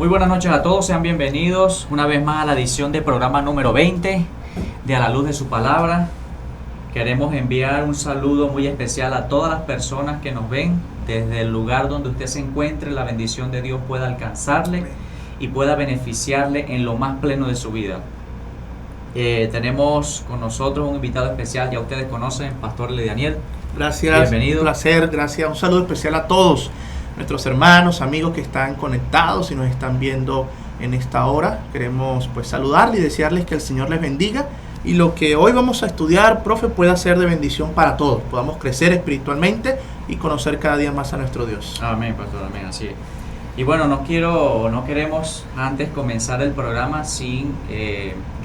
Muy buenas noches a todos, sean bienvenidos una vez más a la edición del programa número 20 de A la Luz de su Palabra. Queremos enviar un saludo muy especial a todas las personas que nos ven desde el lugar donde usted se encuentre. La bendición de Dios pueda alcanzarle y pueda beneficiarle en lo más pleno de su vida. Tenemos con nosotros un invitado especial, ya ustedes conocen, Pastor Daniel. Gracias, bienvenido. Un placer, gracias. Un saludo especial a todos nuestros hermanos, amigos que están conectados y nos están viendo en esta hora. Queremos saludarles y desearles que el Señor les bendiga y lo que hoy vamos a estudiar, profe, pueda ser de bendición para todos. Podamos crecer espiritualmente y conocer cada día más a nuestro Dios. Amén, pastor, amén, así es. Y bueno, no queremos antes comenzar el programa sin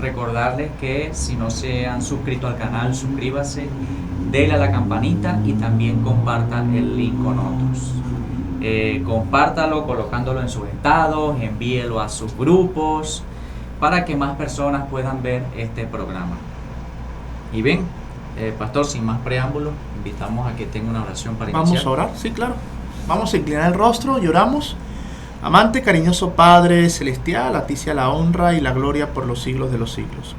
recordarles que si no se han suscrito al canal, suscríbase, denle a la campanita y también compartan el link con otros. Compártalo colocándolo en sus estados, envíelo a sus grupos para que más personas puedan ver este programa. Y bien, pastor, sin más preámbulos, invitamos a que tenga una oración para iniciar. Vamos a orar, sí, claro. Vamos a inclinar el rostro y oramos. Amante, cariñoso Padre Celestial, a ti sea la honra y la gloria por los siglos de los siglos.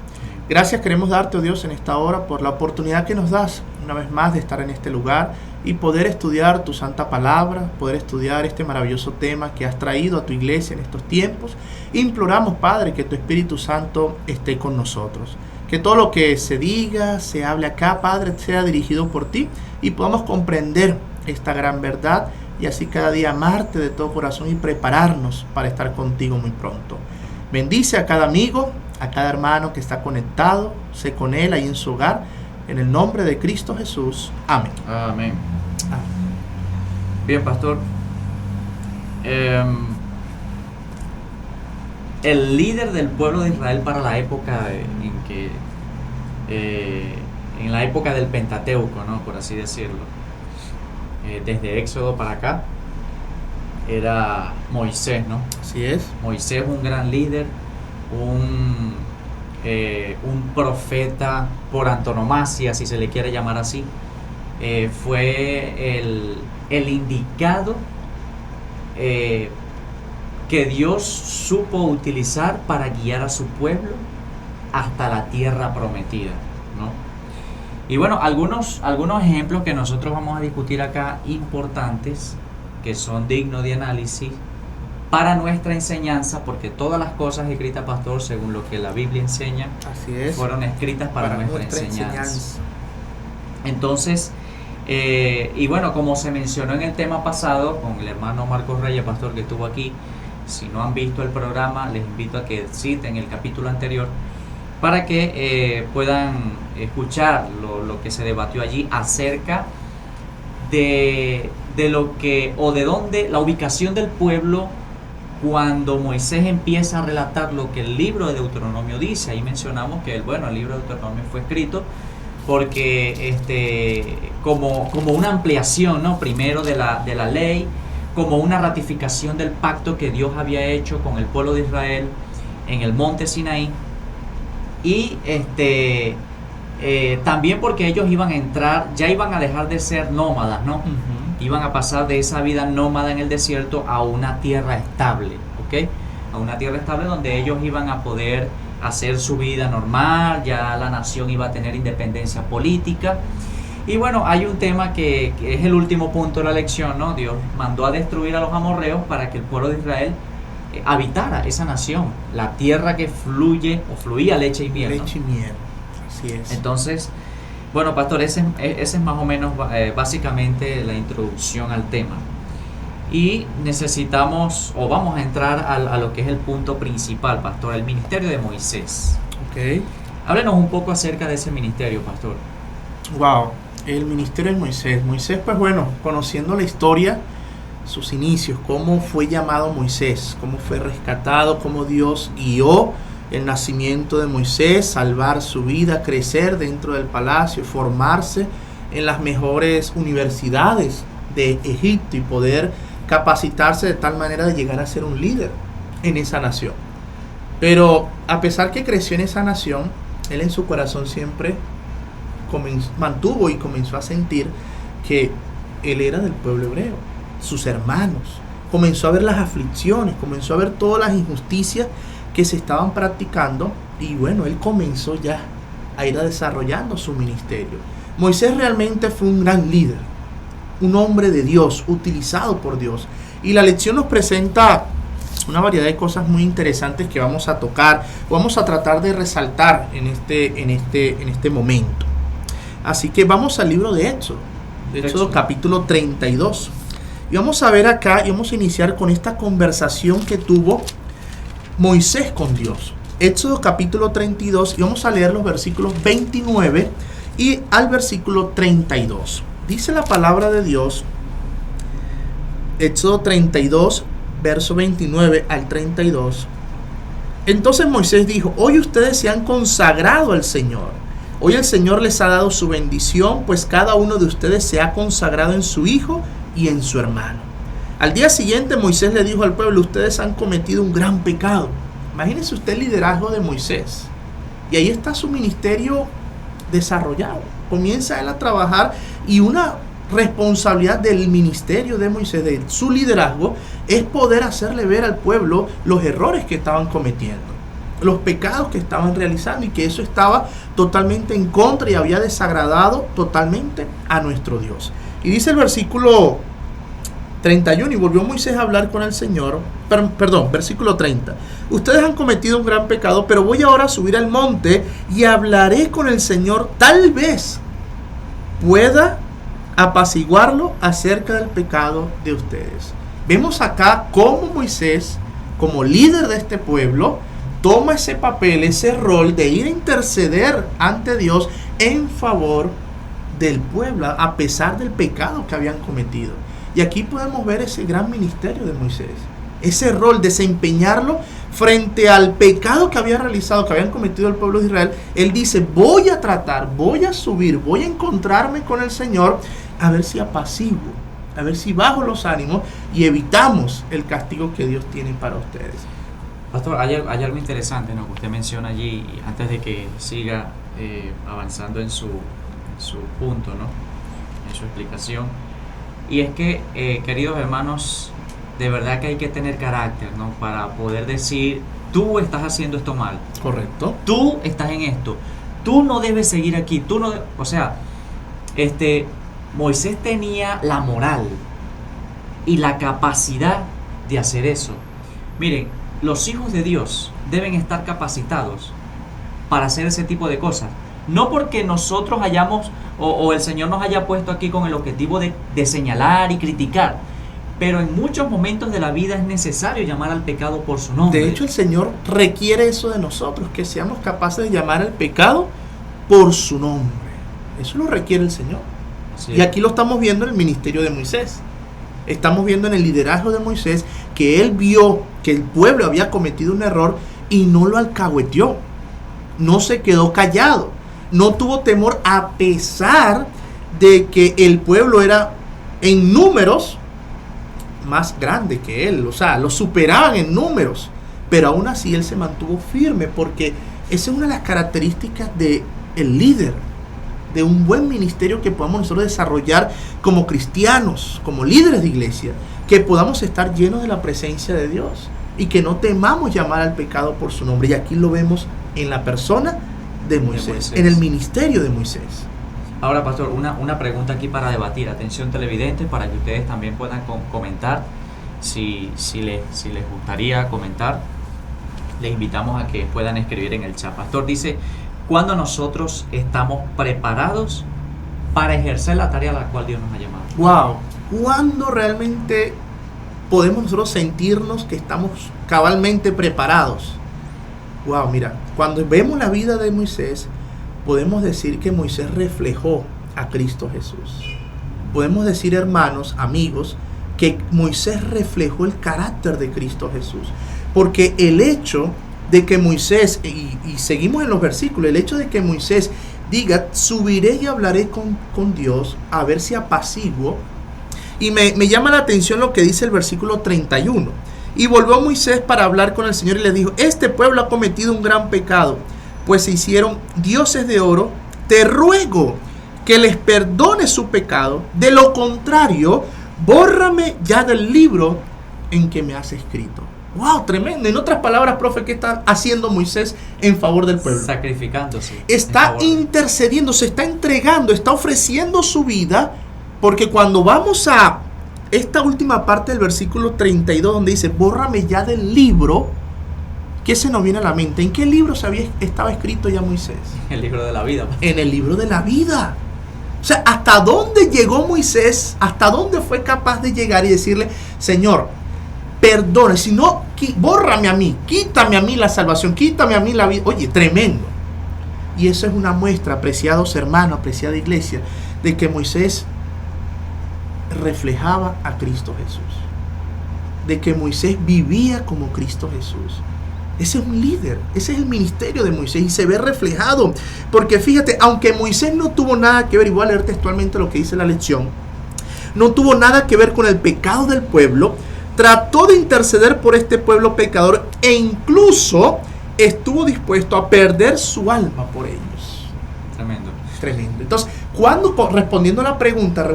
Gracias queremos darte, oh Dios, en esta hora por la oportunidad que nos das una vez más de estar en este lugar y poder estudiar tu santa palabra, poder estudiar este maravilloso tema que has traído a tu iglesia en estos tiempos. Imploramos, Padre, que tu Espíritu Santo esté con nosotros. Que todo lo que se diga, se hable acá, Padre, sea dirigido por ti y podamos comprender esta gran verdad y así cada día amarte de todo corazón y prepararnos para estar contigo muy pronto. Bendice a cada amigo, a cada hermano que está conectado, sé con él ahí en su hogar, en el nombre de Cristo Jesús. Amén. Amén. Bien, pastor. El líder del pueblo de Israel para la época en la época del Pentateuco, ¿no? Por así decirlo. Desde Éxodo para acá era Moisés, ¿no? Así es. Moisés, un gran líder, un profeta por antonomasia, si se le quiere llamar así. Fue el indicado que Dios supo utilizar para guiar a su pueblo hasta la tierra prometida, ¿no? Y bueno, algunos ejemplos que nosotros vamos a discutir acá importantes, que son dignos de análisis para nuestra enseñanza, porque todas las cosas escritas, pastor, según lo que la Biblia enseña, así es, fueron escritas para nuestra enseñanza. Entonces, y bueno, como se mencionó en el tema pasado, con el hermano Marcos Reyes, pastor, que estuvo aquí, si no han visto el programa, les invito a que citen el capítulo anterior, para que puedan escuchar lo que se debatió allí acerca de lo que, o de dónde, la ubicación del pueblo cuando Moisés empieza a relatar lo que el libro de Deuteronomio dice. Ahí mencionamos que el libro de Deuteronomio fue escrito porque como una ampliación, ¿no? Primero de la ley, como una ratificación del pacto que Dios había hecho con el pueblo de Israel en el monte Sinaí. Y también porque ellos iban a entrar, ya iban a dejar de ser nómadas, ¿no? Uh-huh. Iban a pasar de esa vida nómada en el desierto a una tierra estable, ¿ok? A una tierra estable donde ellos iban a poder hacer su vida normal, ya la nación iba a tener independencia política. Y bueno, hay un tema que es el último punto de la lección, ¿no? Dios mandó a destruir a los amorreos para que el pueblo de Israel habitara esa nación, la tierra que fluía leche y miel, ¿no? Leche y miel, así es. Entonces, bueno, pastor, ese es más o menos básicamente la introducción al tema. Y necesitamos, o vamos a entrar a lo que es el punto principal, pastor, el ministerio de Moisés. Ok. Háblenos un poco acerca de ese ministerio, pastor. Wow, el ministerio de Moisés. Moisés, conociendo la historia, sus inicios, cómo fue llamado Moisés, cómo fue rescatado, cómo Dios guió el nacimiento de Moisés, salvar su vida, crecer dentro del palacio, formarse en las mejores universidades de Egipto y poder capacitarse de tal manera de llegar a ser un líder en esa nación. Pero a pesar que creció en esa nación, él en su corazón siempre comenzó a sentir que él era del pueblo hebreo. Sus hermanos comenzó a ver las aflicciones, comenzó a ver todas las injusticias que se estaban practicando, y bueno, él comenzó ya a ir desarrollando su ministerio. Moisés realmente fue un gran líder, un hombre de Dios, utilizado por Dios. Y la lección nos presenta una variedad de cosas muy interesantes que vamos a tocar, vamos a tratar de resaltar en este momento. Así que vamos al libro de Éxodo capítulo 32. Y vamos a ver acá, y vamos a iniciar con esta conversación que tuvo Moisés con Dios. Éxodo capítulo 32, y vamos a leer los versículos 29 y al versículo 32. Dice la palabra de Dios, Éxodo 32, verso 29 al 32. Entonces Moisés dijo: hoy ustedes se han consagrado al Señor. Hoy el Señor les ha dado su bendición, pues cada uno de ustedes se ha consagrado en su hijo y en su hermano. Al día siguiente Moisés le dijo al pueblo: ustedes han cometido un gran pecado. Imagínense usted el liderazgo de Moisés. Y ahí está su ministerio desarrollado. Comienza él a trabajar, y una responsabilidad del ministerio de Moisés, de su liderazgo, es poder hacerle ver al pueblo los errores que estaban cometiendo, los pecados que estaban realizando, y que eso estaba totalmente en contra y había desagradado totalmente a nuestro Dios. Y dice el versículo 31: y volvió Moisés a hablar con el Señor. Versículo 30. Ustedes han cometido un gran pecado, pero voy ahora a subir al monte y hablaré con el Señor. Tal vez pueda apaciguarlo acerca del pecado de ustedes. Vemos acá cómo Moisés, como líder de este pueblo, toma ese papel, ese rol de ir a interceder ante Dios en favor del pueblo, a pesar del pecado que habían cometido. Y aquí podemos ver ese gran ministerio de Moisés, ese rol, desempeñarlo frente al pecado que había realizado, que habían cometido el pueblo de Israel. Él dice: voy a tratar, voy a subir, voy a encontrarme con el Señor, a ver si apaciguo, a ver si bajo los ánimos y evitamos el castigo que Dios tiene para ustedes. Pastor, hay algo interesante, ¿no?, que usted menciona allí, antes de que siga avanzando en su punto, ¿no?, en su explicación. Y es que, queridos hermanos, de verdad que hay que tener carácter, ¿no?, para poder decir: tú estás haciendo esto mal. Correcto. Tú estás en esto. Tú no debes seguir aquí. O sea, Moisés tenía la moral y la capacidad de hacer eso. Miren, los hijos de Dios deben estar capacitados para hacer ese tipo de cosas. No porque nosotros hayamos o el Señor nos haya puesto aquí con el objetivo de señalar y criticar, pero en muchos momentos de la vida es necesario llamar al pecado por su nombre. De hecho, el Señor requiere eso de nosotros, que seamos capaces de llamar al pecado por su nombre. Eso lo requiere el Señor. Sí. Y aquí lo estamos viendo en el ministerio de Moisés. Estamos viendo en el liderazgo de Moisés que él vio que el pueblo había cometido un error y no lo alcahueteó. No se quedó callado. No tuvo temor, a pesar de que el pueblo era en números más grande que él. O sea, lo superaban en números. Pero aún así él se mantuvo firme, porque esa es una de las características del líder, de un buen ministerio que podamos nosotros desarrollar como cristianos, como líderes de iglesia, que podamos estar llenos de la presencia de Dios y que no temamos llamar al pecado por su nombre. Y aquí lo vemos en la persona de Moisés, en el ministerio de Moisés. Ahora, pastor, una pregunta aquí para debatir. Atención, televidentes, para que ustedes también puedan comentar. Si les gustaría comentar, les invitamos a que puedan escribir en el chat. Pastor dice: ¿cuándo nosotros estamos preparados para ejercer la tarea a la cual Dios nos ha llamado? Wow, ¿cuándo realmente podemos nosotros sentirnos que estamos cabalmente preparados? Wow, mira, cuando vemos la vida de Moisés, podemos decir que Moisés reflejó a Cristo Jesús. Podemos decir, hermanos, amigos, que Moisés reflejó el carácter de Cristo Jesús. Porque el hecho de que Moisés, y seguimos en los versículos, el hecho de que Moisés diga: subiré y hablaré con Dios, a ver si apaciguo. Y me llama la atención lo que dice el versículo 31. Y volvió Moisés para hablar con el Señor y le dijo: este pueblo ha cometido un gran pecado, pues se hicieron dioses de oro. Te ruego que les perdone su pecado. De lo contrario, bórrame ya del libro en que me has escrito. ¡Wow! Tremendo. En otras palabras, profe, ¿qué está haciendo Moisés en favor del pueblo? Sacrificándose. Está intercediendo, se está entregando, está ofreciendo su vida, porque cuando vamos a esta última parte del versículo 32, donde dice, bórrame ya del libro, ¿qué se nos viene a la mente? ¿En qué libro estaba escrito ya Moisés? El libro de la vida. En el libro de la vida. O sea, ¿hasta dónde llegó Moisés? ¿Hasta dónde fue capaz de llegar y decirle, Señor, perdone, si no, bórrame a mí, quítame a mí la salvación, quítame a mí la vida? Oye, tremendo. Y eso es una muestra, apreciados hermanos, apreciada iglesia, de que Moisés reflejaba a Cristo Jesús. De que Moisés vivía como Cristo Jesús. Ese es un líder, ese es el ministerio de Moisés y se ve reflejado. Porque fíjate, aunque Moisés no tuvo nada que ver, igual a leer textualmente lo que dice la lección, no tuvo nada que ver con el pecado del pueblo, trató de interceder por este pueblo pecador e incluso estuvo dispuesto a perder su alma por ellos. Tremendo. Tremendo. Entonces, respondiendo a la pregunta,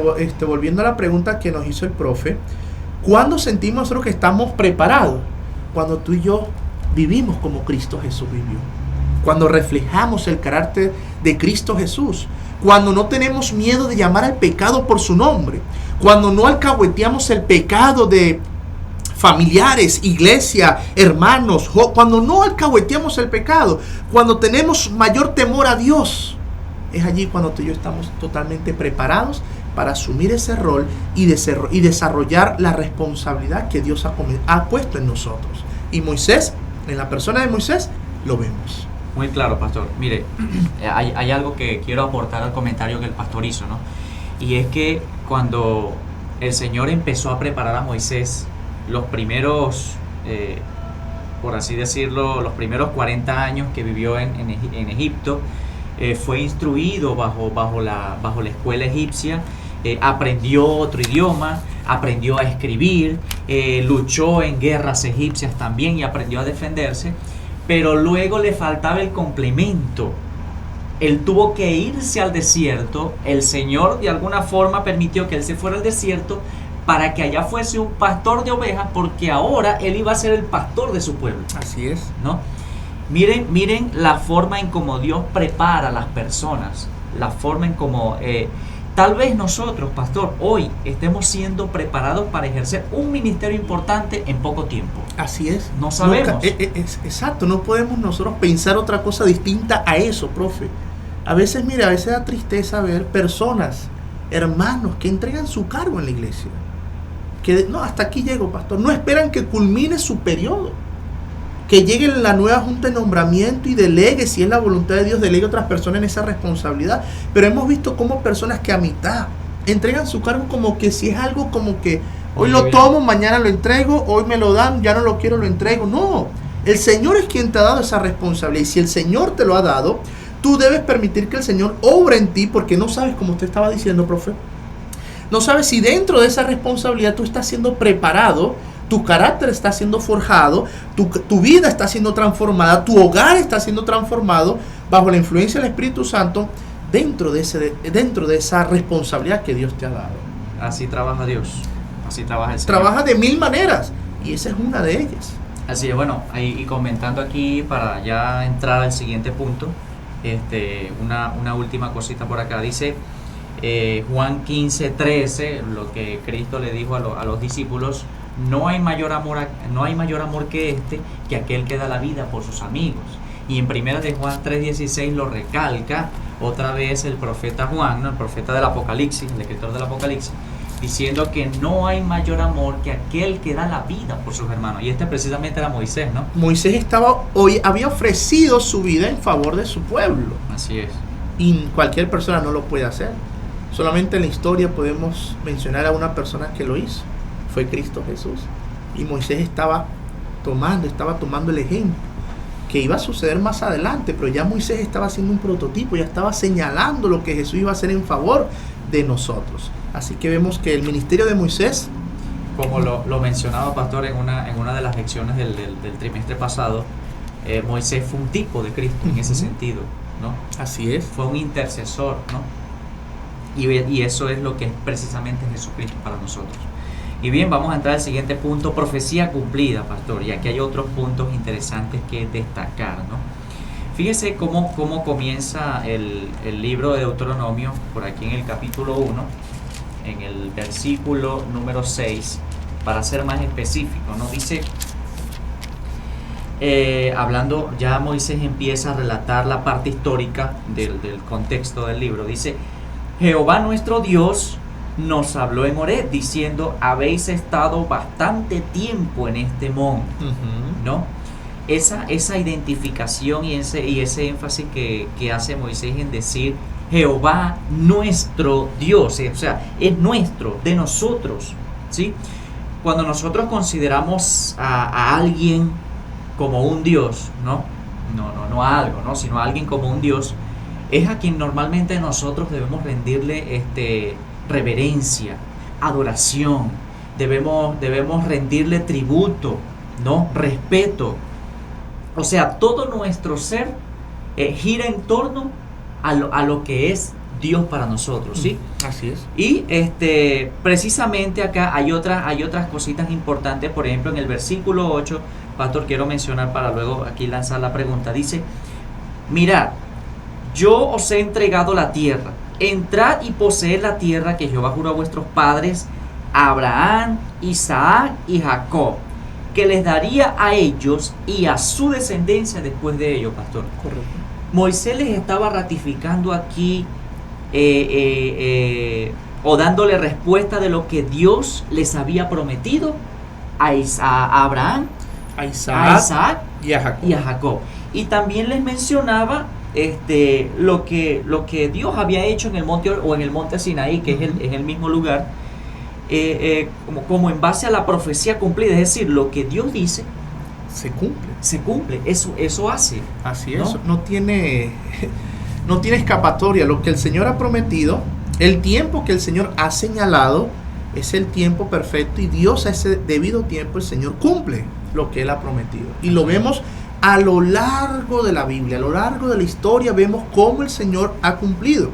volviendo a la pregunta que nos hizo el profe, ¿cuándo sentimos nosotros que estamos preparados? Cuando tú y yo vivimos como Cristo Jesús vivió. Cuando reflejamos el carácter de Cristo Jesús. Cuando no tenemos miedo de llamar al pecado por su nombre. Cuando no alcahueteamos el pecado de familiares, iglesia, hermanos. Cuando no alcahueteamos el pecado. Cuando tenemos mayor temor a Dios. Es allí cuando tú y yo estamos totalmente preparados para asumir ese rol y desarrollar la responsabilidad que Dios ha puesto en nosotros. Y Moisés, en la persona de Moisés, lo vemos. Muy claro, pastor. Mire, hay algo que quiero aportar al comentario que el pastor hizo, ¿no? Y es que cuando el Señor empezó a preparar a Moisés, los primeros, por así decirlo, los primeros 40 años que vivió en Egipto, fue instruido bajo la escuela egipcia, aprendió otro idioma, aprendió a escribir, luchó en guerras egipcias también y aprendió a defenderse, pero luego le faltaba el complemento. Él tuvo que irse al desierto. El Señor de alguna forma permitió que él se fuera al desierto para que allá fuese un pastor de ovejas, porque ahora él iba a ser el pastor de su pueblo. Así es, ¿no? Miren la forma en cómo Dios prepara a las personas, la forma en cómo tal vez nosotros, pastor, hoy estemos siendo preparados para ejercer un ministerio importante en poco tiempo. Así es. No sabemos. Exacto, no podemos nosotros pensar otra cosa distinta a eso, profe. A veces, mira, a veces da tristeza ver personas, hermanos, que entregan su cargo en la iglesia. Que no, hasta aquí llego, pastor. No esperan que culmine su periodo. Que llegue la nueva junta de nombramiento y delegue, si es la voluntad de Dios, delegue a otras personas en esa responsabilidad. Pero hemos visto cómo personas que a mitad entregan su cargo como que si es algo como que hoy lo tomo, mañana lo entrego, hoy me lo dan, ya no lo quiero, lo entrego. No, el Señor es quien te ha dado esa responsabilidad. Y si el Señor te lo ha dado, tú debes permitir que el Señor obre en ti, porque no sabes, como usted estaba diciendo, profe, no sabes si dentro de esa responsabilidad tú estás siendo preparado. Tu carácter está siendo forjado, tu vida está siendo transformada, tu hogar está siendo transformado bajo la influencia del Espíritu Santo dentro de esa responsabilidad que Dios te ha dado. Así trabaja Dios, así trabaja el Señor. Trabaja de mil maneras y esa es una de ellas. Así es, bueno, y comentando aquí para ya entrar al siguiente punto, una última cosita por acá. Dice Juan 15:13, lo que Cristo le dijo a los discípulos: no hay mayor amor que que aquel que da la vida por sus amigos. Y en 1 de Juan 3:16 lo recalca otra vez el profeta Juan, ¿no? El profeta del Apocalipsis, el escritor del Apocalipsis, diciendo que no hay mayor amor que aquel que da la vida por sus hermanos. Y precisamente era Moisés, ¿no? Moisés había ofrecido su vida en favor de su pueblo. Así es. Y cualquier persona no lo puede hacer. Solamente en la historia podemos mencionar a una persona que lo hizo. Fue Cristo Jesús. Y Moisés estaba tomando el ejemplo que iba a suceder más adelante, pero ya Moisés estaba haciendo un prototipo, ya estaba señalando lo que Jesús iba a hacer en favor de nosotros. Así que vemos que el ministerio de Moisés, como lo mencionaba, pastor, en una de las lecciones del trimestre pasado, Moisés fue un tipo de Cristo en ese sentido, ¿no? Así es. Fue un intercesor, ¿no? Y eso es lo que es precisamente Jesucristo para nosotros. Y bien, vamos a entrar al siguiente punto, profecía cumplida, pastor. Y aquí hay otros puntos interesantes que destacar, ¿no? Fíjese cómo comienza el libro de Deuteronomio, por aquí en el capítulo 1, en el versículo número 6, para ser más específico, ¿no? Dice, hablando, ya Moisés empieza a relatar la parte histórica del contexto del libro. Dice, Jehová nuestro Dios nos habló en Horeb diciendo, habéis estado bastante tiempo en este monte, ¿no? Esa identificación y ese énfasis que hace Moisés en decir Jehová nuestro Dios, o sea, es nuestro, de nosotros, ¿sí? Cuando nosotros consideramos a alguien como un Dios, no a algo, ¿no? Sino a alguien como un Dios, es a quien normalmente nosotros debemos rendirle reverencia, adoración, debemos rendirle tributo, ¿no? Respeto. O sea, todo nuestro ser gira en torno a lo que es Dios para nosotros, ¿sí? Así es. Y precisamente acá hay otras cositas importantes. Por ejemplo, en el versículo 8, pastor, quiero mencionar para luego aquí lanzar la pregunta. Dice, mirad, yo os he entregado la tierra, entrad y poseed la tierra que Jehová juró a vuestros padres, Abraham, Isaac y Jacob, que les daría a ellos y a su descendencia después de ellos, pastor. Correcto. Moisés les estaba ratificando aquí o dándole respuesta de lo que Dios les había prometido a Abraham, a Isaac y a Jacob. Y también les mencionaba lo que Dios había hecho en el monte Sinaí, que es el mismo lugar, como en base a la profecía cumplida, es decir, lo que Dios dice se cumple, eso hace. Así es, no tiene escapatoria. Lo que el Señor ha prometido, el tiempo que el Señor ha señalado es el tiempo perfecto, y Dios a ese debido tiempo, el Señor cumple lo que Él ha prometido. Y lo vemos a lo largo de la Biblia, a lo largo de la historia, vemos cómo el Señor ha cumplido.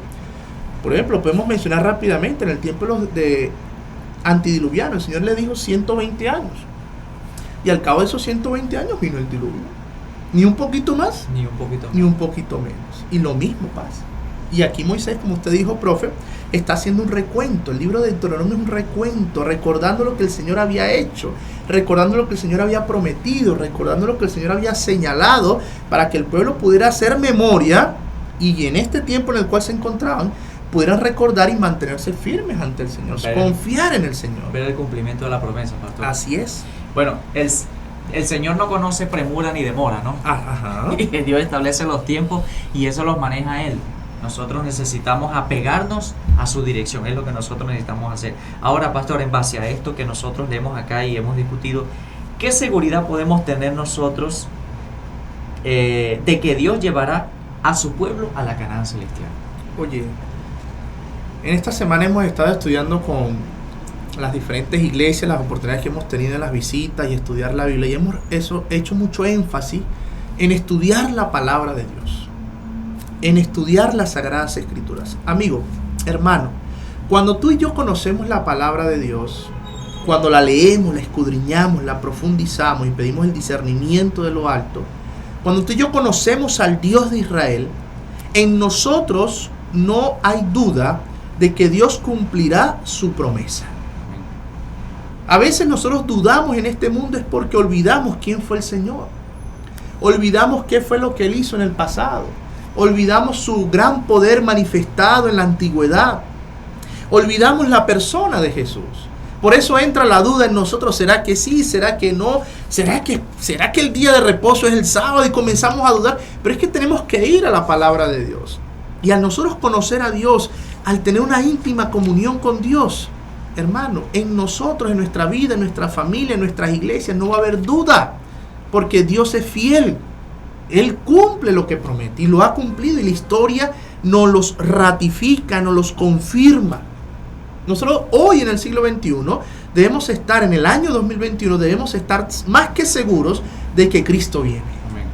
Por ejemplo, podemos mencionar rápidamente en el tiempo de antidiluviano, el Señor le dijo 120 años. Y al cabo de esos 120 años vino el diluvio. Ni un poquito más, ni un poquito menos. Y lo mismo pasa. Y aquí Moisés, como usted dijo, profe, está haciendo un recuento. El libro de Deuteronomio es un recuento, recordando lo que el Señor había hecho, recordando lo que el Señor había prometido, recordando lo que el Señor había señalado, para que el pueblo pudiera hacer memoria, y en este tiempo en el cual se encontraban, pudieran recordar y mantenerse firmes ante el Señor, confiar en el Señor. Ver el cumplimiento de la promesa, pastor. Así es. Bueno, el Señor no conoce premura ni demora, ¿no? Ajá. Dios establece los tiempos y eso los maneja Él. Nosotros necesitamos apegarnos a su dirección, es lo que nosotros necesitamos hacer. Ahora, pastor, en base a esto que nosotros leemos acá y hemos discutido, ¿qué seguridad podemos tener nosotros de que Dios llevará a su pueblo a la Canaán celestial? Oye, en esta semana hemos estado estudiando con las diferentes iglesias, las oportunidades que hemos tenido en las visitas y estudiar la Biblia, y hemos hecho mucho énfasis en estudiar la palabra de Dios, en estudiar las Sagradas Escrituras. Amigo, hermano, cuando tú y yo conocemos la palabra de Dios, cuando la leemos, la escudriñamos, la profundizamos y pedimos el discernimiento de lo alto, cuando tú y yo conocemos al Dios de Israel, en nosotros no hay duda de que Dios cumplirá su promesa. A veces nosotros dudamos en este mundo es porque olvidamos quién fue el Señor. Olvidamos qué fue lo que Él hizo en el pasado. Olvidamos su gran poder manifestado en la antigüedad. Olvidamos la persona de Jesús. Por eso entra la duda en nosotros. ¿Será que sí? ¿Será que no? ¿Será que el día de reposo es el sábado? Y comenzamos a dudar. Pero es que tenemos que ir a la palabra de Dios. Y al nosotros conocer a Dios, al tener una íntima comunión con Dios, hermano, en nosotros, en nuestra vida, en nuestra familia, en nuestras iglesias, no va a haber duda. Porque Dios es fiel. Él cumple lo que promete y lo ha cumplido, y la historia nos los ratifica, nos los confirma. Nosotros hoy en el siglo XXI debemos estar, en el año 2021, debemos estar más que seguros de que Cristo viene. Amén.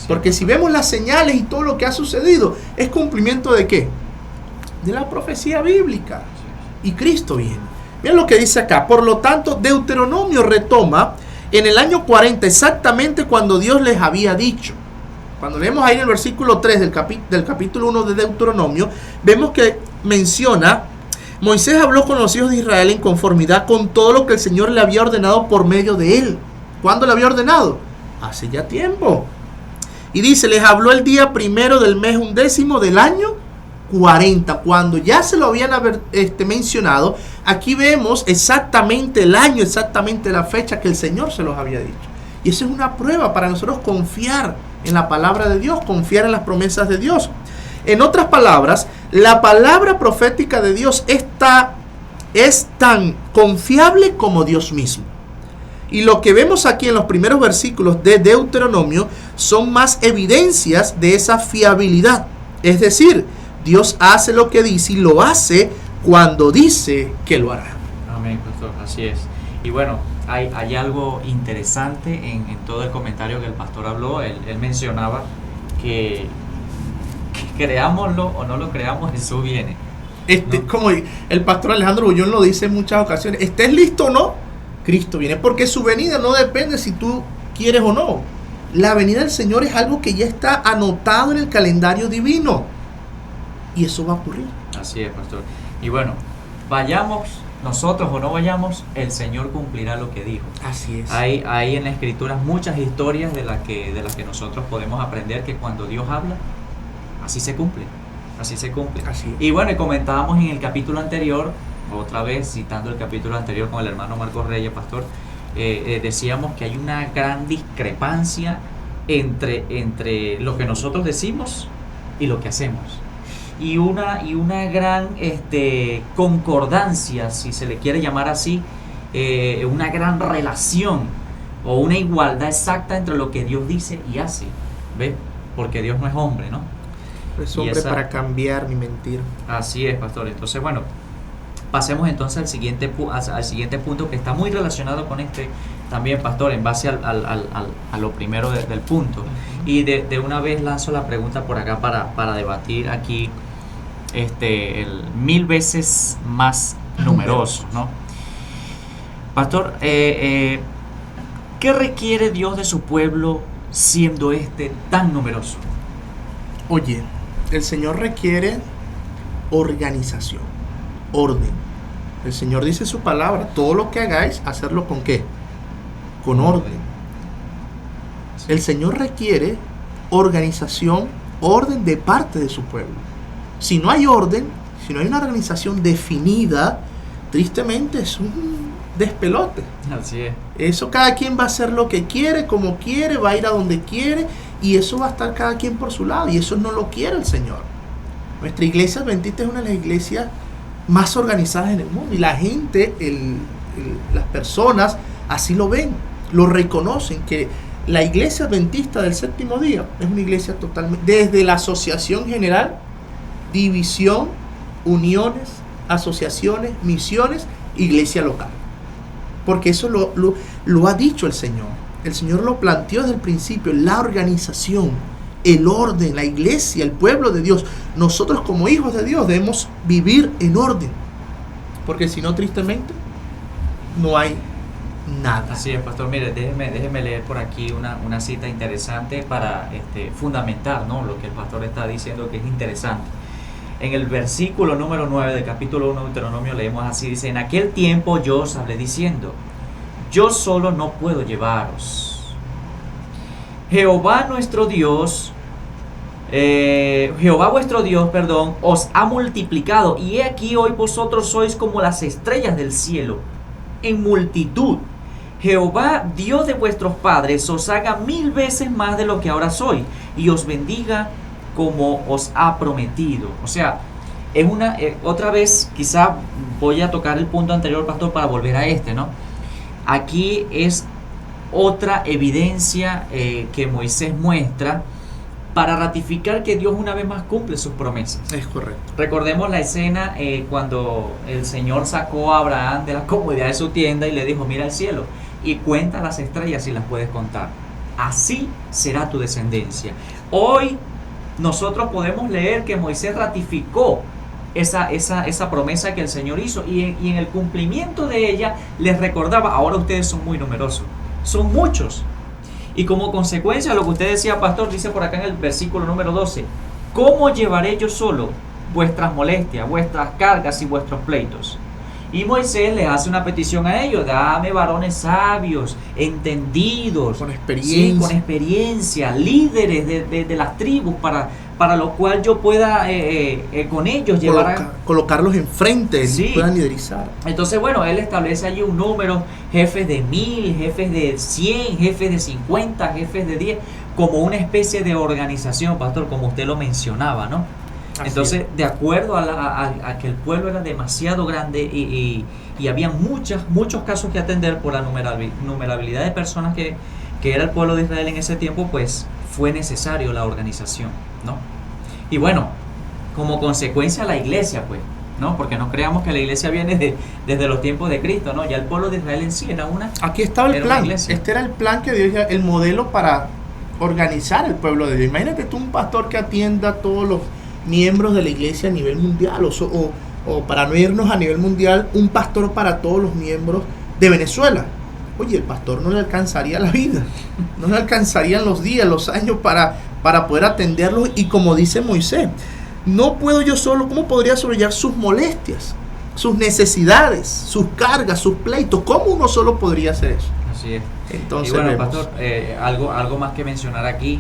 Porque si vemos las señales y todo lo que ha sucedido, ¿es cumplimiento de qué? De la profecía bíblica. Y Cristo viene. Miren lo que dice acá. Por lo tanto, Deuteronomio retoma en el año 40, exactamente cuando Dios les había dicho. Cuando leemos ahí en el versículo 3 del capítulo 1 de Deuteronomio, vemos que menciona: Moisés habló con los hijos de Israel en conformidad con todo lo que el Señor le había ordenado por medio de él. ¿Cuándo le había ordenado? Hace ya tiempo. Y dice, les habló el día 1 del mes 11 del año 40. Cuando ya se lo habían mencionado, aquí vemos exactamente el año, exactamente la fecha que el Señor se los había dicho. Y eso es una prueba para nosotros confiar en la palabra de Dios, confiar en las promesas de Dios. En otras palabras, la palabra profética de Dios es tan confiable como Dios mismo. Y lo que vemos aquí en los primeros versículos de Deuteronomio son más evidencias de esa fiabilidad. Es decir, Dios hace lo que dice y lo hace cuando dice que lo hará. Amén, pastor, así es. Y bueno, hay algo interesante en todo el comentario que el pastor habló. Él mencionaba que creámoslo o no lo creamos, Jesús viene. ¿No? Como el pastor Alejandro Bullón lo dice en muchas ocasiones, estés listo o no, Cristo viene, porque su venida no depende si tú quieres o no. La venida del Señor es algo que ya está anotado en el calendario divino. Y eso va a ocurrir. Así es, pastor. Y bueno, vayamos nosotros o no vayamos, el Señor cumplirá lo que dijo. Así es. Hay en la Escritura muchas historias de las que nosotros podemos aprender que cuando Dios habla, así se cumple. Así se cumple. Así es. Y bueno, y comentábamos en el capítulo anterior, otra vez citando el capítulo anterior con el hermano Marcos Reyes, pastor, decíamos que hay una gran discrepancia entre lo que nosotros decimos y lo que hacemos. Y una gran concordancia, si se le quiere llamar así, una gran relación o una igualdad exacta entre lo que Dios dice y hace. ¿Ve? Porque Dios no es hombre, ¿no? No es hombre para cambiar ni mentir. Así es, pastor. Entonces, bueno, pasemos entonces al siguiente punto que está muy relacionado con también, pastor, en base a lo primero del punto. Y de una vez lanzo la pregunta por acá para debatir aquí el 1000 veces más numeroso, ¿no? Pastor, ¿qué requiere Dios de su pueblo siendo tan numeroso? Oye, el Señor requiere organización, orden. El Señor dice en su palabra, todo lo que hagáis, hacerlo ¿con qué? Con orden. El Señor requiere organización, orden de parte de su pueblo. Si no hay orden, si no hay una organización definida, tristemente es un despelote. Así es. Eso cada quien va a hacer lo que quiere, como quiere, va a ir a donde quiere, y eso va a estar cada quien por su lado, y eso no lo quiere el Señor. Nuestra iglesia adventista es una de las iglesias más organizadas en el mundo, y la gente, las personas así lo ven, lo reconocen, que la iglesia adventista del séptimo día es una iglesia totalmente, desde la asociación general, división, uniones, asociaciones, misiones, iglesia local. Porque eso lo ha dicho el Señor. El Señor lo planteó desde el principio, la organización, el orden, la iglesia, el pueblo de Dios. Nosotros como hijos de Dios debemos vivir en orden. Porque si no, tristemente, no hay nada. Así es, pastor. Mire, déjeme leer por aquí una cita interesante para fundamentar, ¿no?, lo que el pastor está diciendo, que es interesante. En el versículo número 9 del capítulo 1 de Deuteronomio leemos así, dice: en aquel tiempo yo os hablé diciendo, yo solo no puedo llevaros. Jehová vuestro Dios, os ha multiplicado, y he aquí hoy vosotros sois como las estrellas del cielo, en multitud. Jehová, Dios de vuestros padres, os haga 1000 veces más de lo que ahora sois, y os bendiga como os ha prometido. O sea, es otra vez, quizá voy a tocar el punto anterior, pastor, para volver a ¿no? Aquí es otra evidencia que Moisés muestra para ratificar que Dios una vez más cumple sus promesas. Es correcto. Recordemos la escena cuando el Señor sacó a Abraham de la comodidad de su tienda y le dijo: mira el cielo y cuenta las estrellas si las puedes contar. Así será tu descendencia. Hoy nosotros podemos leer que Moisés ratificó esa promesa que el Señor hizo, y en el cumplimiento de ella les recordaba: ahora ustedes son muy numerosos, son muchos. Y como consecuencia, lo que usted decía, pastor, dice por acá en el versículo número 12: ¿cómo llevaré yo solo vuestras molestias, vuestras cargas y vuestros pleitos? Y Moisés les hace una petición a ellos: dame varones sabios, entendidos, con experiencia, sí, con experiencia, líderes de las tribus, para lo cual yo pueda con ellos colocarlos enfrente, sí, puedan liderizar. Entonces, bueno, él establece allí un número: jefes de 1000, jefes de 100, jefes de 50, jefes de 10, como una especie de organización, pastor, como usted lo mencionaba, ¿no? Entonces, de acuerdo a que el pueblo era demasiado grande y había muchos casos que atender por la numerabilidad de personas que era el pueblo de Israel en ese tiempo, pues fue necesario la organización, ¿no? Y bueno, como consecuencia la iglesia, pues, ¿no? Porque no creamos que la iglesia viene desde los tiempos de Cristo, ¿no? Ya el pueblo de Israel en sí era una. Aquí estaba el plan. Este era el plan que Dios, el modelo para organizar el pueblo de Dios. Imagínate tú un pastor que atienda a todos los miembros de la iglesia a nivel mundial, o para no irnos a nivel mundial, un pastor para todos los miembros de Venezuela. Oye, el pastor no le alcanzaría la vida, no le alcanzarían los días, los años para poder atenderlos. Y como dice Moisés, no puedo yo solo. ¿Cómo podría sobrellevar sus molestias, sus necesidades, sus cargas, sus pleitos? ¿Cómo uno solo podría hacer eso? Así es. Entonces, y bueno, pastor, algo más que mencionar aquí.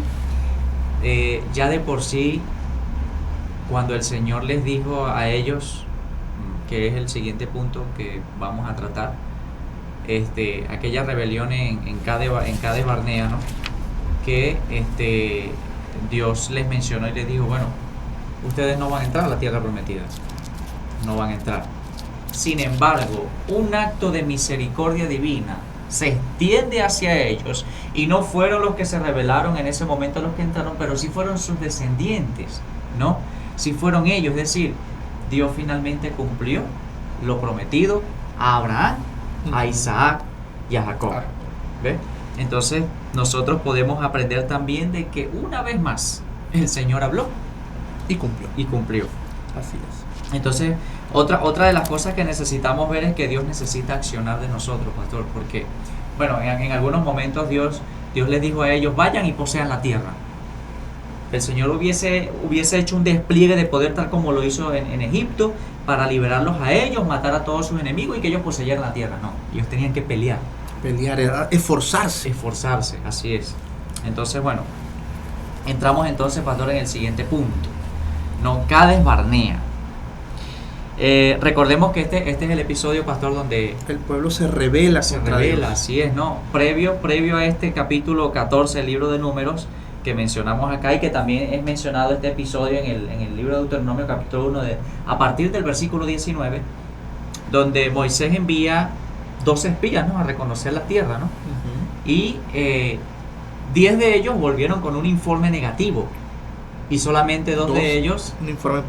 Ya de por sí, cuando el Señor les dijo a ellos, que es el siguiente punto que vamos a tratar, aquella rebelión en Cades Barnea, ¿no? Que Dios les mencionó y les dijo: bueno, ustedes no van a entrar a la tierra prometida, no van a entrar. Sin embargo, un acto de misericordia divina se extiende hacia ellos, y no fueron los que se rebelaron en ese momento los que entraron, pero sí fueron sus descendientes, ¿no? Sí fueron ellos. Es decir, Dios finalmente cumplió lo prometido a Abraham, a Isaac y a Jacob. ¿Ves? Entonces nosotros podemos aprender también de que una vez más el Señor habló y cumplió. Así es. Entonces, otra de las cosas que necesitamos ver es que Dios necesita accionar de nosotros, pastor, porque, bueno, en algunos momentos Dios les dijo a ellos: vayan y posean la tierra. El Señor hubiese hecho un despliegue de poder tal como lo hizo en Egipto, para liberarlos a ellos, matar a todos sus enemigos y que ellos poseyeran la tierra. No, ellos tenían que pelear, esforzarse, así es. Entonces, bueno, entramos entonces, pastor, en el siguiente punto, ¿no? Cades Barnea. Recordemos que este es el episodio, pastor, donde el pueblo se revela, así es, ¿no? Previo a este capítulo 14 del libro de Números, que mencionamos acá, y que también es mencionado este episodio en el libro de Deuteronomio capítulo 1, a partir del versículo 19, donde Moisés envía 2 espías, ¿no? A reconocer la tierra, ¿no? Uh-huh. Y 10 de ellos volvieron con un informe negativo, y solamente 2 de ellos un informe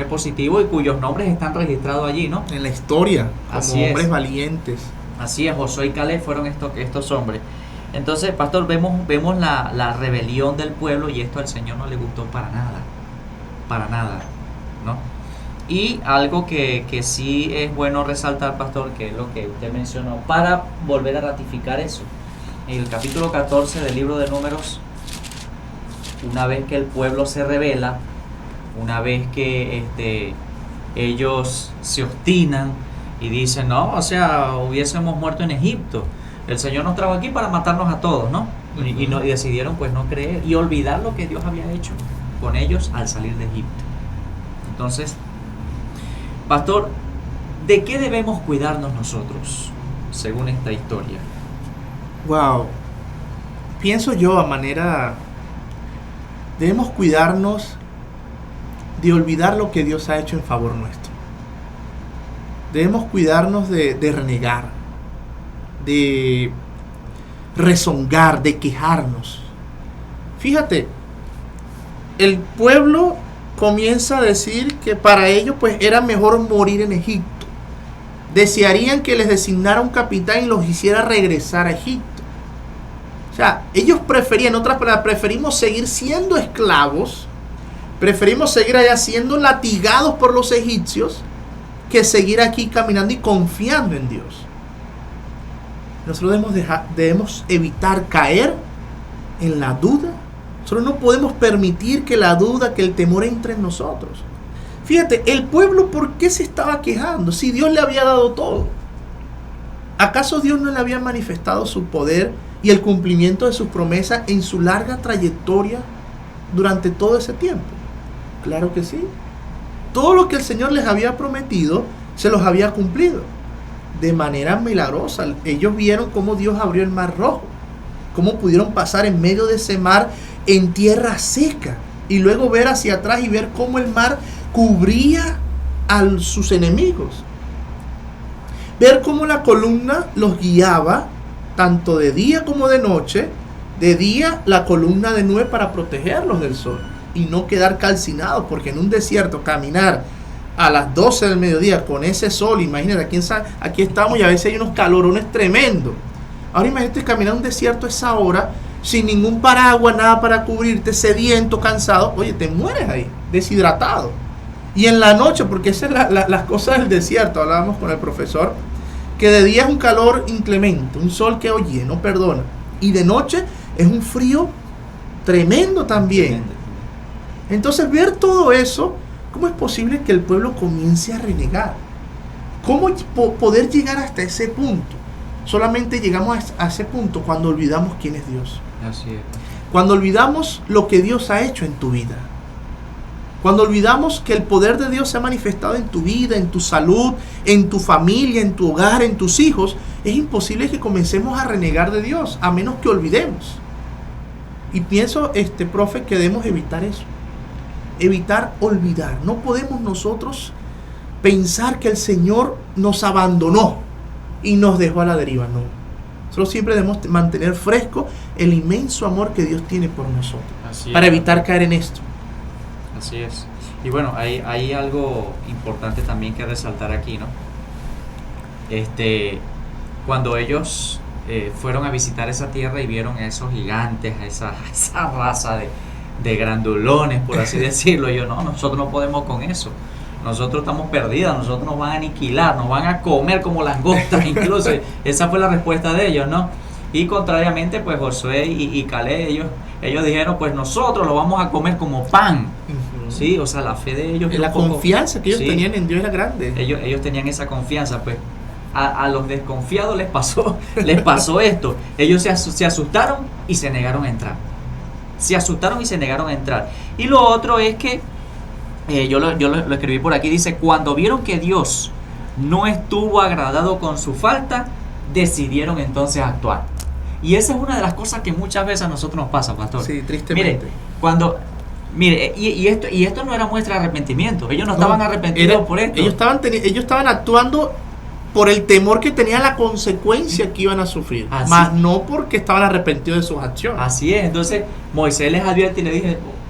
positivo, y cuyos nombres están registrados allí, ¿no? En la historia, como así hombres es. Valientes. Así es, Josué y Caleb fueron estos hombres. Entonces, pastor, vemos la rebelión del pueblo, y esto al Señor no le gustó para nada, ¿no? Y algo que sí es bueno resaltar, pastor, que es lo que usted mencionó, para volver a ratificar eso. En el capítulo 14 del libro de Números, una vez que el pueblo se rebela, una vez que ellos se obstinan y dicen: no, o sea, hubiésemos muerto en Egipto, el Señor nos trajo aquí para matarnos a todos, ¿no? Uh-huh. Y decidieron pues no creer y olvidar lo que Dios había hecho con ellos al salir de Egipto. Entonces, pastor, ¿de qué debemos cuidarnos nosotros según esta historia? Wow. Pienso yo debemos cuidarnos de olvidar lo que Dios ha hecho en favor nuestro. Debemos cuidarnos de renegar, de rezongar, de quejarnos. Fíjate, el pueblo comienza a decir que para ellos pues era mejor morir en Egipto. Desearían que les designara un capitán y los hiciera regresar a Egipto. O sea, ellos preferían, en otras palabras, preferimos seguir siendo esclavos Preferimos seguir allá siendo latigados por los egipcios que seguir aquí caminando y confiando en Dios. Nosotros debemos evitar caer en la duda. Nosotros no podemos permitir que la duda, que el temor entre en nosotros. Fíjate, el pueblo, ¿por qué se estaba quejando? Si Dios le había dado todo. ¿Acaso Dios no le había manifestado su poder y el cumplimiento de sus promesas en su larga trayectoria durante todo ese tiempo? Claro que sí. Todo lo que el Señor les había prometido, se los había cumplido. De manera milagrosa. Ellos vieron cómo Dios abrió el mar rojo. Cómo pudieron pasar en medio de ese mar en tierra seca. Y luego ver hacia atrás y ver cómo el mar cubría a sus enemigos. Ver cómo la columna los guiaba, tanto de día como de noche. De día la columna de nube para protegerlos del sol y no quedar calcinados, porque en un desierto caminar a las 12 del mediodía con ese sol, imagínate, aquí estamos y a veces hay unos calorones tremendos. Ahora imagínate caminar un desierto a esa hora, sin ningún paraguas, nada para cubrirte, sediento, cansado. Oye, te mueres ahí, deshidratado. Y en la noche, porque esa es las cosas del desierto, hablábamos con el profesor, que de día es un calor inclemente, un sol que, oye, no perdona. Y de noche es un frío tremendo también. Entonces, ver todo eso, ¿cómo es posible que el pueblo comience a renegar? ¿Cómo poder llegar hasta ese punto? Solamente llegamos a ese punto cuando olvidamos quién es Dios. Así es. Cuando olvidamos lo que Dios ha hecho en tu vida. Cuando olvidamos que el poder de Dios se ha manifestado en tu vida, en tu salud, en tu familia, en tu hogar, en tus hijos, es imposible que comencemos a renegar de Dios, a menos que olvidemos. Y pienso, profe, que debemos evitar eso. Evitar olvidar. No podemos nosotros pensar que el Señor nos abandonó y nos dejó a la deriva. No. Nosotros siempre debemos mantener fresco el inmenso amor que Dios tiene por nosotros. Para evitar caer en esto. Así es. Y bueno, hay algo importante también que resaltar aquí, ¿no? Cuando ellos fueron a visitar esa tierra y vieron a esos gigantes, a esa raza de grandulones, por así decirlo, nosotros no podemos con eso. Nosotros estamos perdidos, nosotros nos van a aniquilar, nos van a comer como langostas, incluso. Esa fue la respuesta de ellos, ¿no? Y contrariamente, pues Josué y Caleb, ellos dijeron, pues nosotros lo vamos a comer como pan. Uh-huh. Sí, o sea, la fe de ellos. La confianza que ellos tenían en Dios era grande. Ellos tenían esa confianza, pues. A los desconfiados les pasó esto. Ellos se asustaron y se negaron a entrar. Se asustaron y se negaron a entrar. Y lo otro es que, yo lo escribí por aquí, dice, cuando vieron que Dios no estuvo agradado con su falta, decidieron entonces actuar. Y esa es una de las cosas que muchas veces a nosotros nos pasa, pastor. Sí, tristemente. Y esto no era muestra de arrepentimiento. Ellos no estaban arrepentidos por esto. Ellos estaban actuando por el temor que tenían la consecuencia que iban a sufrir, más no porque estaban arrepentidos de sus acciones. Así es. Entonces Moisés les advierte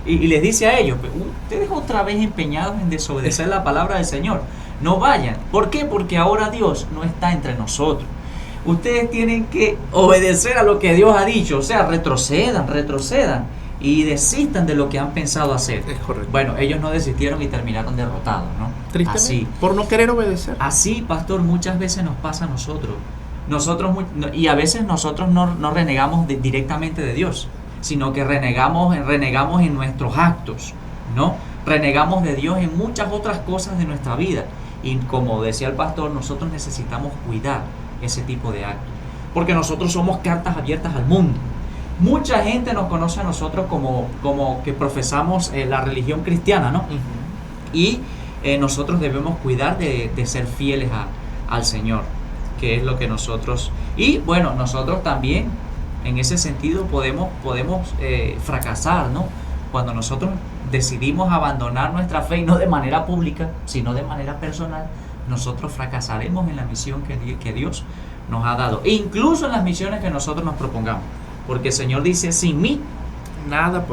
y les dice a ellos, ustedes otra vez empeñados en desobedecer la palabra del Señor, no vayan. ¿Por qué? Porque ahora Dios no está entre nosotros. Ustedes tienen que obedecer a lo que Dios ha dicho, o sea, retrocedan y desistan de lo que han pensado hacer. Es correcto. Bueno, ellos no desistieron y terminaron derrotados, ¿no? Tristemente, así, por no querer obedecer. Así, pastor, muchas veces nos pasa a nosotros. Y a veces nosotros no renegamos directamente de Dios, sino que renegamos en nuestros actos, ¿no? Renegamos de Dios en muchas otras cosas de nuestra vida. Y como decía el pastor, nosotros necesitamos cuidar ese tipo de actos, porque nosotros somos cartas abiertas al mundo. Mucha gente nos conoce a nosotros como que profesamos la religión cristiana, ¿no? Uh-huh. Y nosotros debemos cuidar de ser fieles al Señor, que es lo que nosotros... Y bueno, nosotros también en ese sentido podemos fracasar, ¿no? Cuando nosotros decidimos abandonar nuestra fe, y no de manera pública, sino de manera personal, nosotros fracasaremos en la misión que Dios nos ha dado, incluso en las misiones que nosotros nos propongamos, porque el Señor dice, sin mí nada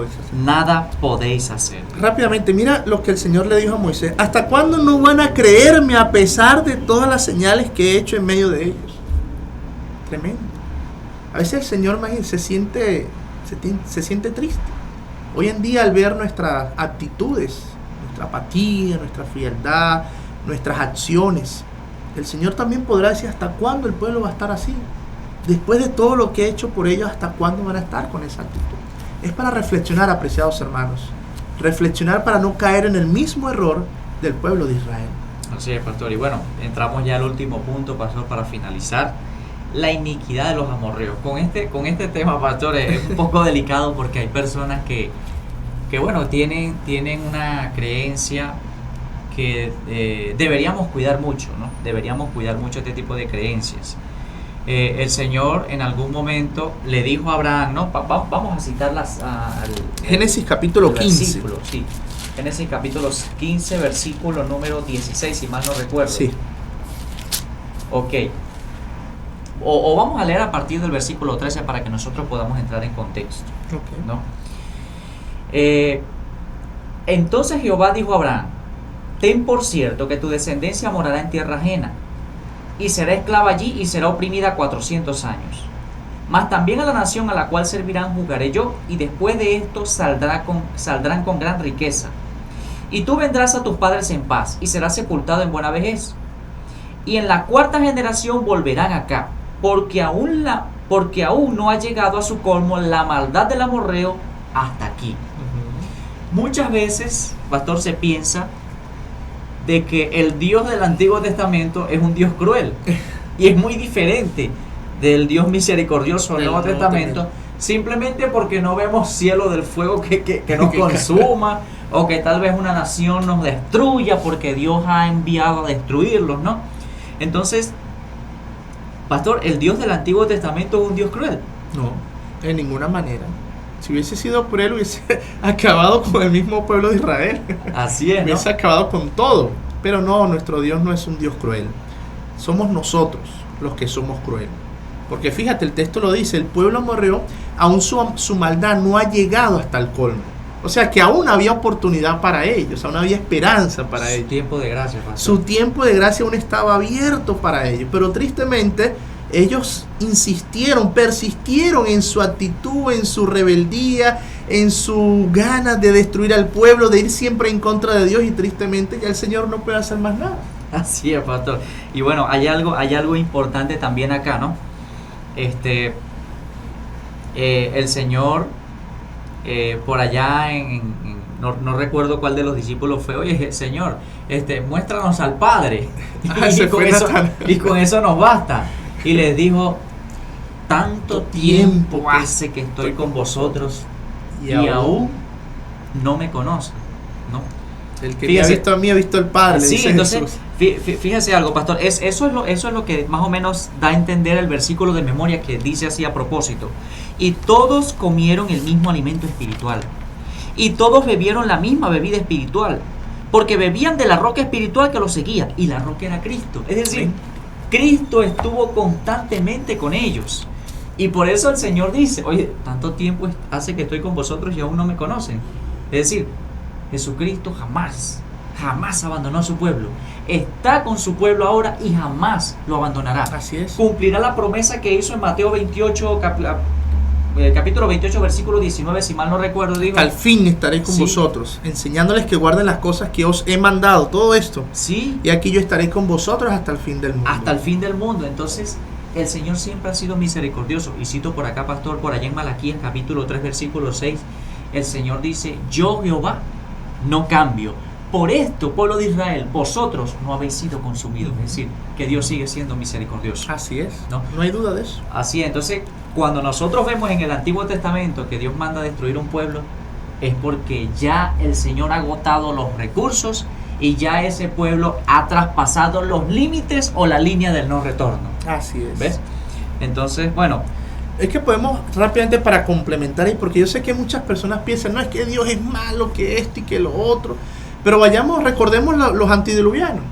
podéis hacer. Rápidamente, mira lo que el Señor le dijo a Moisés: ¿hasta cuándo no van a creerme a pesar de todas las señales que he hecho en medio de ellos? Tremendo. A veces el Señor se siente triste Hoy en día, al ver nuestras actitudes, nuestra apatía, nuestra frialdad, nuestras acciones, el Señor también podrá decir: ¿hasta cuándo el pueblo va a estar así? Después de todo lo que he hecho por ellos, ¿hasta cuándo van a estar con esa actitud? Es para reflexionar, apreciados hermanos. Reflexionar para no caer en el mismo error del pueblo de Israel. Así es, pastor. Y bueno, entramos ya al último punto, pastor, para finalizar. La iniquidad de los amorreos. Con este tema, pastor, es un poco delicado porque hay personas que bueno, tienen una creencia que deberíamos cuidar mucho, ¿no? Deberíamos cuidar mucho este tipo de creencias. El Señor en algún momento le dijo a Abraham, ¿no? Vamos a citarlas al Génesis capítulo 15. Sí. Génesis capítulo 15, versículo número 16, si mal no recuerdo. Sí. Ok. O vamos a leer a partir del versículo 13 para que nosotros podamos entrar en contexto. Okay. ¿No? Entonces Jehová dijo a Abraham: ten por cierto que tu descendencia morará en tierra ajena, y será esclava allí y será oprimida 400 años. Mas también a la nación a la cual servirán juzgaré yo, y después de esto saldrán con gran riqueza. Y tú vendrás a tus padres en paz, y serás sepultado en buena vejez. Y en la cuarta generación volverán acá, porque aún no ha llegado a su colmo la maldad del amorreo hasta aquí. Muchas veces, pastor, se piensa de que el Dios del Antiguo Testamento es un Dios cruel y es muy diferente del Dios misericordioso del Nuevo Testamento, simplemente porque no vemos cielo del fuego que nos consuma, o que tal vez una nación nos destruya porque Dios ha enviado a destruirlos, ¿no? Entonces, pastor, ¿el Dios del Antiguo Testamento es un Dios cruel? No, de ninguna manera. Si hubiese sido por él, hubiese acabado con el mismo pueblo de Israel. Así es, ¿no? Hubiese acabado con todo. Pero no, nuestro Dios no es un Dios cruel. Somos nosotros los que somos crueles. Porque fíjate, el texto lo dice: el pueblo amorreo, aún su maldad no ha llegado hasta el colmo. O sea que aún había oportunidad para ellos, aún había esperanza para ellos. Su tiempo de gracia, pastor. Su tiempo de gracia aún estaba abierto para ellos. Pero tristemente, ellos persistieron en su actitud, en su rebeldía, en su ganas de destruir al pueblo, de ir siempre en contra de Dios, y tristemente ya el Señor no puede hacer más nada. Así es, pastor. Y bueno, hay algo importante también acá, ¿no? El Señor, por allá no recuerdo cuál de los discípulos fue: oye, Señor, muéstranos al Padre. Y con eso nos basta. Y les dijo: tanto tiempo hace que estoy con vosotros y aún no me conocen, ¿no? El que me ha visto a mí ha visto al Padre. Sí, entonces, fíjese algo, pastor. Eso es lo que más o menos da a entender el versículo de memoria, que dice así a propósito: y todos comieron el mismo alimento espiritual, y todos bebieron la misma bebida espiritual, porque bebían de la roca espiritual que los seguía, y la roca era Cristo. Es decir, Cristo estuvo constantemente con ellos. Y por eso el Señor dice: oye, tanto tiempo hace que estoy con vosotros y aún no me conocen. Es decir, Jesucristo jamás abandonó a su pueblo. Está con su pueblo ahora y jamás lo abandonará. Así es. Cumplirá la promesa que hizo en Mateo 28, capítulo 28, versículo 19, si mal no recuerdo. Dijo: al fin estaré con vosotros, enseñándoles que guarden las cosas que os he mandado. Todo esto. Sí. Y aquí yo estaré con vosotros hasta el fin del mundo. Hasta el fin del mundo. Entonces, el Señor siempre ha sido misericordioso. Y cito por acá, pastor, por allá en Malaquías capítulo 3, versículo 6, el Señor dice: yo, Jehová, no cambio. Por esto, pueblo de Israel, vosotros no habéis sido consumidos. Es decir, que Dios sigue siendo misericordioso. Así es, ¿no? No hay duda de eso. Así es. Entonces, cuando nosotros vemos en el Antiguo Testamento que Dios manda a destruir un pueblo, es porque ya el Señor ha agotado los recursos y ya ese pueblo ha traspasado los límites o la línea del no retorno. Así es. ¿Ves? Entonces, bueno, es que podemos rápidamente, para complementar, porque yo sé que muchas personas piensan: no, es que Dios es malo, que esto y que lo otro. Pero recordemos los antediluvianos.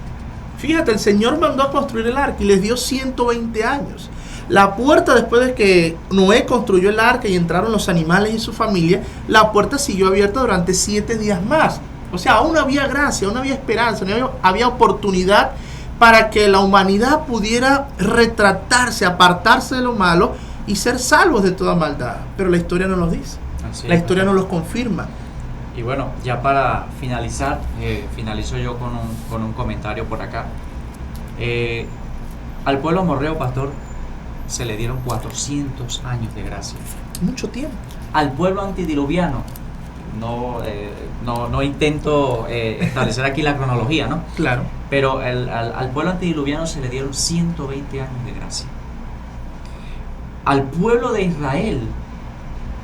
Fíjate, el Señor mandó a construir el arca y les dio 120 años. La puerta, después de que Noé construyó el arca y entraron los animales y su familia, la puerta siguió abierta durante 7 días más. O sea, aún había gracia, aún había esperanza, había oportunidad para que la humanidad pudiera retratarse, apartarse de lo malo y ser salvos de toda maldad. Pero la historia no nos dice. La historia nos los confirma. Y bueno, ya para finalizar, finalizo yo con un comentario por acá. Al pueblo amorreo, pastor, se le dieron 400 años de gracia. Mucho tiempo. Al pueblo antidiluviano, no intento establecer aquí la cronología, ¿no? Claro. Pero al pueblo antidiluviano se le dieron 120 años de gracia. Al pueblo de Israel,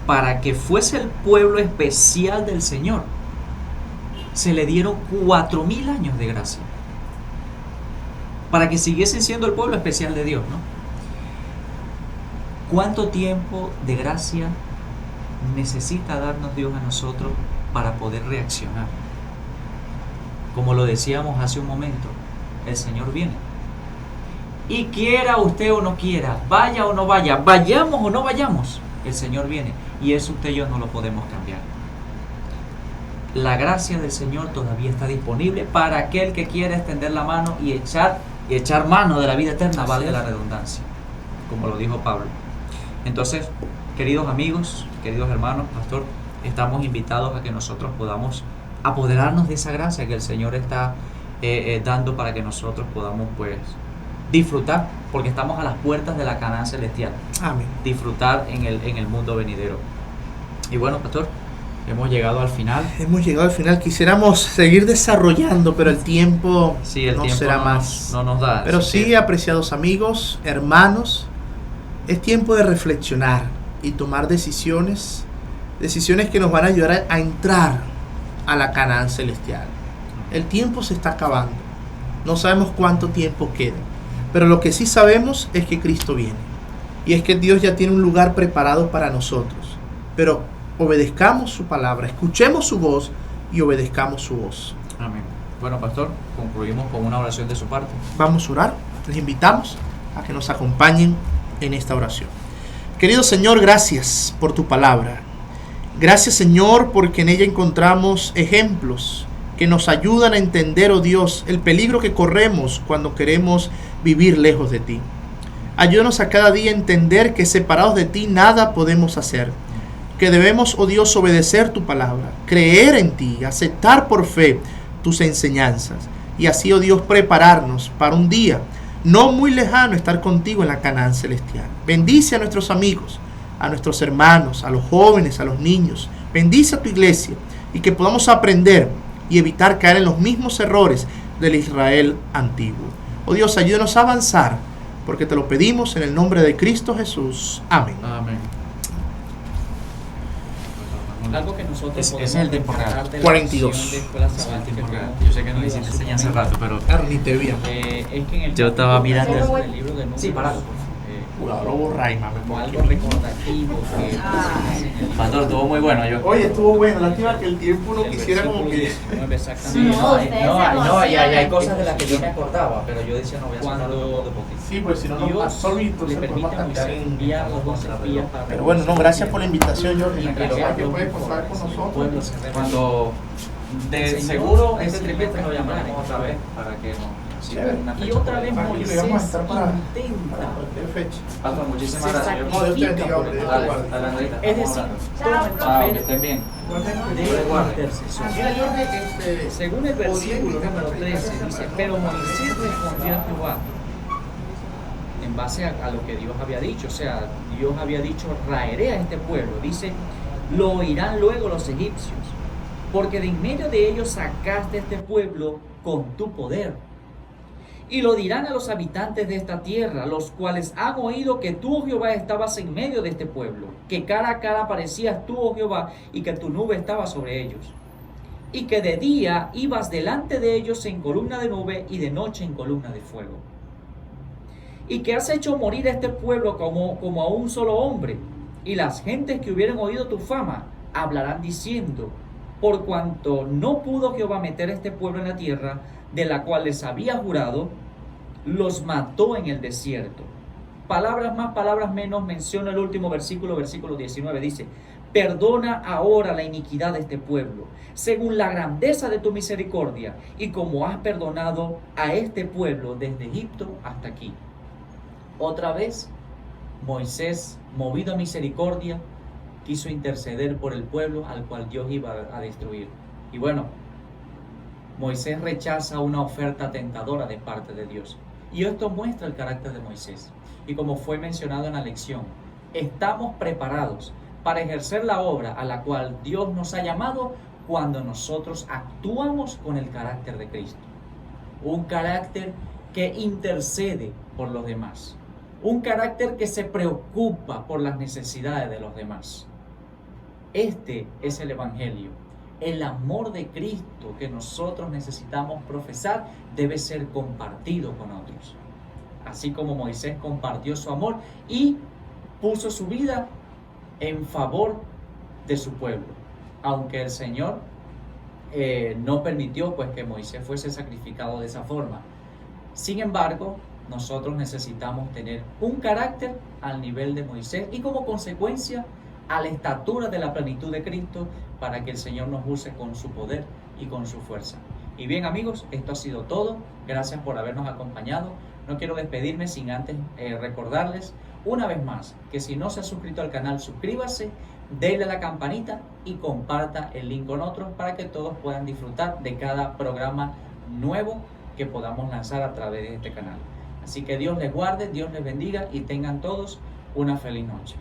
para que fuese el pueblo especial del Señor, se le dieron 4000 años de gracia. Para que siguiesen siendo el pueblo especial de Dios, ¿no? ¿Cuánto tiempo de gracia necesita darnos Dios a nosotros para poder reaccionar? Como lo decíamos hace un momento, el Señor viene. Y quiera usted o no quiera, vaya o no vaya, vayamos o no vayamos, el Señor viene. Y eso usted y yo no lo podemos cambiar. La gracia del Señor todavía está disponible para aquel que quiera extender la mano y echar mano de la vida eterna, valga la redundancia, como lo dijo Pablo. Entonces, queridos amigos, queridos hermanos, pastor, estamos invitados a que nosotros podamos apoderarnos de esa gracia que el Señor está dando para que nosotros podamos, pues, disfrutar, porque estamos a las puertas de la Canaán celestial. Amén. Disfrutar en el mundo venidero. Y bueno, pastor, hemos llegado al final. Hemos llegado al final. Quisiéramos seguir desarrollando, pero el tiempo no será más. No nos da. Pero sí, apreciados amigos, hermanos, es tiempo de reflexionar y tomar decisiones que nos van a ayudar a entrar a la Canaán celestial. El tiempo se está acabando. No sabemos cuánto tiempo queda. Pero lo que sí sabemos es que Cristo viene. Y es que Dios ya tiene un lugar preparado para nosotros. Pero obedezcamos su palabra, escuchemos su voz y obedezcamos su voz. Amén. Bueno, pastor, concluimos con una oración de su parte. Vamos a orar. Les invitamos a que nos acompañen en esta oración. Querido Señor, gracias por tu palabra. Gracias, Señor, porque en ella encontramos ejemplos que nos ayudan a entender, oh Dios, el peligro que corremos cuando queremos vivir lejos de ti. Ayúdanos a cada día a entender que separados de ti nada podemos hacer, que debemos, oh Dios, obedecer tu palabra, creer en ti, aceptar por fe tus enseñanzas y así, oh Dios, prepararnos para un día no muy lejano estar contigo en la Canaán celestial. Bendice a nuestros amigos, a nuestros hermanos, a los jóvenes, a los niños. Bendice a tu iglesia y que podamos aprender y evitar caer en los mismos errores del Israel antiguo. Oh Dios, ayúdanos a avanzar, porque te lo pedimos en el nombre de Cristo Jesús. Amén. Amén. Algo que nosotros Ese es el tiempo real. 42. Yo sé que no hiciste señal hace rato, pero Ni te vi. Es que en el yo estaba mirando el libro de Números, Sí, parado. Lobo Raima, me como pongo algo aquí. recordativo que pastor, estuvo muy bueno. Oye, estuvo bueno. Lástima que el tiempo no quisiera como que... exactamente. Hay cosas de las que yo me acordaba, pero yo decía no voy a sacar Cuando- de poquito. Sí, pues si no nos Dios pasó y le entonces permite podemos a Moisés cantar en... enviar los 12 espías para Pero bueno, no, gracias por la invitación, Jordi. Y Gracias que Dios puedes pasar con el nosotros. pueblo se rebeló. Cuando de El Señor seguro este este trimestre trimestre lo lo llamaremos llamaremos otra vez para que nos Chévere. una Y fecha otra por vez ahí. Tranquilo, Moisés vamos a estar para intenta, cualquier fecha. Pastor, muchísimas Se gracias. No, Dios te bendiga, hombre. Dios te Dale, guarde. dale, Andreita, es estamos decir, hablando. toma el Chao, que papel estén bien. de intercesor. Según el versículo número 13 dice, pero Moisés respondió a Jehová en base a lo que Dios había dicho. O sea, Dios había dicho, raeré a este pueblo. Dice, lo oirán luego los egipcios, porque de en medio de ellos sacaste este pueblo con tu poder. Y lo dirán a los habitantes de esta tierra, los cuales han oído que tú, oh Jehová, estabas en medio de este pueblo, que cara a cara aparecías tú, oh Jehová, y que tu nube estaba sobre ellos. Y que de día ibas delante de ellos en columna de nube y de noche en columna de fuego. Y que has hecho morir a este pueblo como a un solo hombre. Y las gentes que hubieran oído tu fama hablarán diciendo, por cuanto no pudo Jehová meter a este pueblo en la tierra de la cual les había jurado, los mató en el desierto. Palabras más, palabras menos, menciona el último versículo 19, dice, perdona ahora la iniquidad de este pueblo, según la grandeza de tu misericordia, y como has perdonado a este pueblo desde Egipto hasta aquí. Otra vez, Moisés, movido a misericordia, quiso interceder por el pueblo al cual Dios iba a destruir. Y bueno, Moisés rechaza una oferta tentadora de parte de Dios. Y esto muestra el carácter de Moisés. Y como fue mencionado en la lección, estamos preparados para ejercer la obra a la cual Dios nos ha llamado cuando nosotros actuamos con el carácter de Cristo. Un carácter que intercede por los demás. Un carácter que se preocupa por las necesidades de los demás. Este es el Evangelio. El amor de Cristo que nosotros necesitamos profesar debe ser compartido con otros. Así como Moisés compartió su amor y puso su vida en favor de su pueblo. Aunque el Señor no permitió pues que Moisés fuese sacrificado de esa forma. Sin embargo, nosotros necesitamos tener un carácter al nivel de Moisés y como consecuencia a la estatura de la plenitud de Cristo para que el Señor nos use con su poder y con su fuerza. Y bien amigos, esto ha sido todo. Gracias por habernos acompañado. No quiero despedirme sin antes recordarles una vez más que si no se ha suscrito al canal, suscríbase, denle a la campanita y comparta el link con otros para que todos puedan disfrutar de cada programa nuevo que podamos lanzar a través de este canal. Así que Dios les guarde, Dios les bendiga y tengan todos una feliz noche.